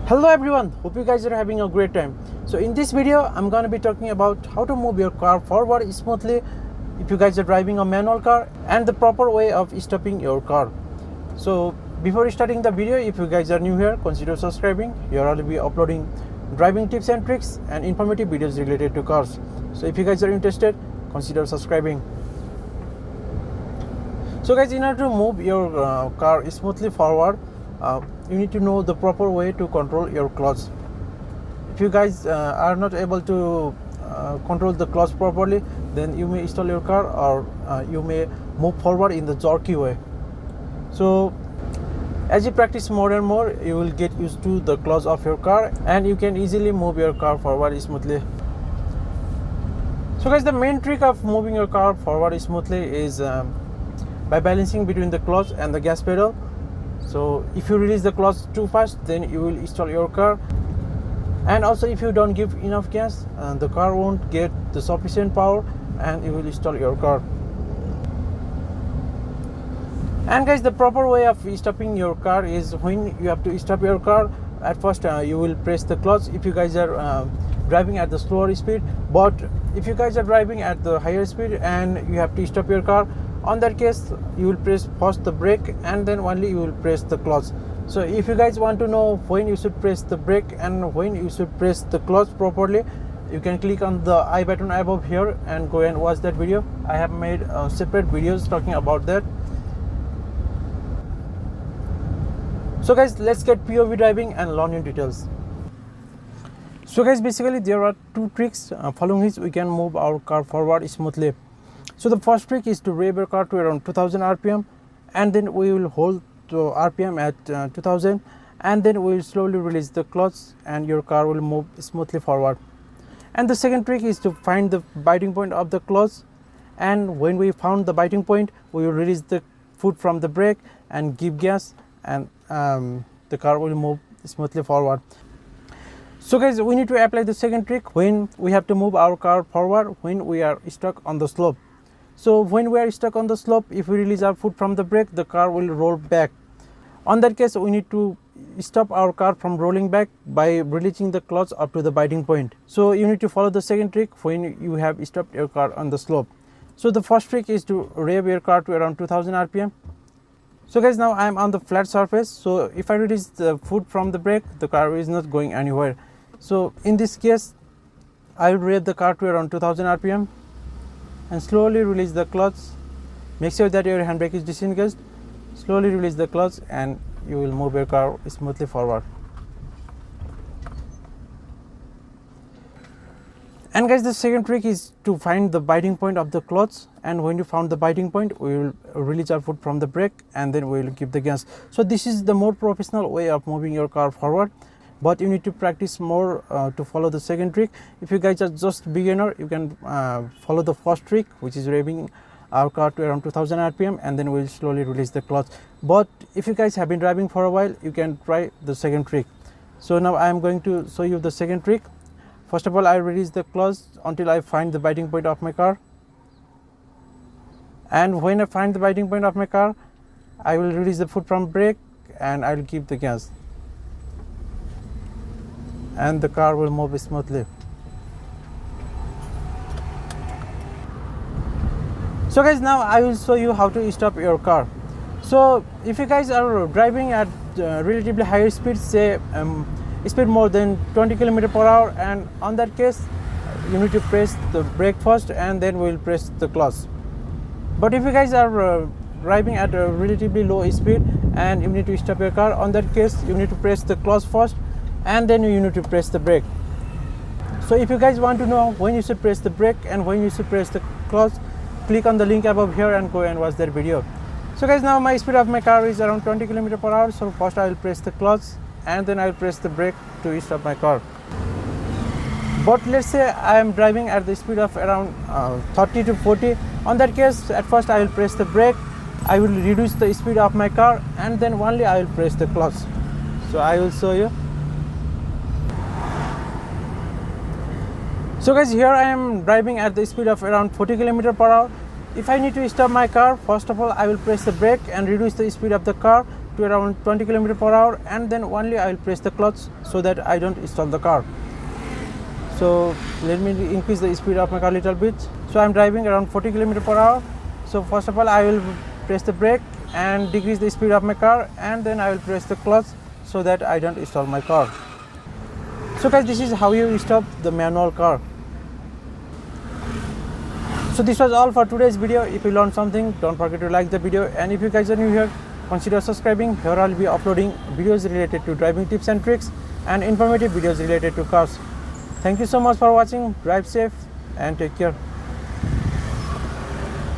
Hello everyone, hope you guys are having a great time. So in this video I'm going to be talking about how to move your car forward smoothly if you guys are driving a manual car, and the proper way of stopping your car. So before starting the video, if you guys are new here, consider subscribing. Here I'll be uploading driving tips and tricks and informative videos related to cars. So if you guys are interested, consider subscribing. So guys, in order to move your car smoothly forward, you need to know the proper way to control your clutch. If you guys are not able to control the clutch properly, then you may stall your car, or you may move forward in the jerky way. So as you practice more and more, you will get used to the clutch of your car and you can easily move your car forward smoothly. So guys, the main trick of moving your car forward smoothly is by balancing between the clutch and the gas pedal. So if you release the clutch too fast, then you will stall your car, and also if you don't give enough gas, the car won't get the sufficient power and you will stall your car. And guys, the proper way of stopping your car is when you have to stop your car. At first you will press the clutch if you guys are driving at the slower speed, but if you guys are driving at the higher speed and you have to stop your car, on that case you will press first the brake and then only you will press the clutch. So if you guys want to know when you should press the brake and when you should press the clutch properly, you can click on the I button above here and go and watch that video. I have made separate videos talking about that. So guys, let's get POV driving and learn new details. So guys, basically there are two tricks following which we can move our car forward smoothly. So the first trick is to rev your car to around 2000 RPM, and then we will hold the RPM at 2000, and then we will slowly release the clutch and your car will move smoothly forward. And the second trick is to find the biting point of the clutch, and when we found the biting point, we will release the foot from the brake and give gas, and the car will move smoothly forward. So guys, we need to apply the second trick when we have to move our car forward when we are stuck on the slope. So when we are stuck on the slope, if we release our foot from the brake, the car will roll back. On that case, we need to stop our car from rolling back by releasing the clutch up to the biting point. So you need to follow the second trick when you have stopped your car on the slope. So the first trick is to rev your car to around 2000 RPM. So guys, now I am on the flat surface. So if I release the foot from the brake, the car is not going anywhere. So in this case, I will rev the car to around 2000 RPM and slowly release the clutch. Make sure that your handbrake is disengaged. Slowly release the clutch and you will move your car smoothly forward. And guys, the second trick is to find the biting point of the clutch, and when you found the biting point, we will release our foot from the brake and then we will give the gas. So this is the more professional way of moving your car forward, but you need to practice more to follow the second trick. If you guys are just beginner, you can follow the first trick, which is revving our car to around 2000 RPM, and then we'll slowly release the clutch. But if you guys have been driving for a while, you can try the second trick. So now I am going to show you the second trick. First of all, I release the clutch until I find the biting point of my car, and when I find the biting point of my car, I will release the foot from brake and I will give the gas, and the car will move smoothly. So guys, now I will show you how to stop your car. So if you guys are driving at relatively higher speed, say speed more than 20 km/h, and on that case you need to press the brake first and then we will press the clutch. But if you guys are driving at a relatively low speed and you need to stop your car, on that case you need to press the clutch first and then you need to press the brake. So if you guys want to know when you should press the brake and when you should press the clutch, click on the link above here and go and watch that video. So guys, now my speed of my car is around 20 km/h. So first I will press the clutch and then I will press the brake to stop my car. But let's say I am driving at the speed of around 30 to 40. On that case, at first I will press the brake, I will reduce the speed of my car, and then only I will press the clutch. So I will show you. So guys, here I am driving at the speed of around 40 km/h. If I need to stop my car, first of all I will press the brake and reduce the speed of the car, to around 20 km per hour, and then only I will press the clutch so that I don't stall the car. So let me increase the speed of my car a little bit. So I'm driving around 40 km per hour. So first of all, I will press the brake and decrease the speed of my car, and then I will press the clutch so that I don't stall my car. So guys, this is how you stop the manual car. So this was all for today's video. If you learned something, don't forget to like the video, and if you guys are new here, consider subscribing. Here I'll be uploading videos related to driving tips and tricks and informative videos related to cars. Thank you so much for watching. Drive safe and take care.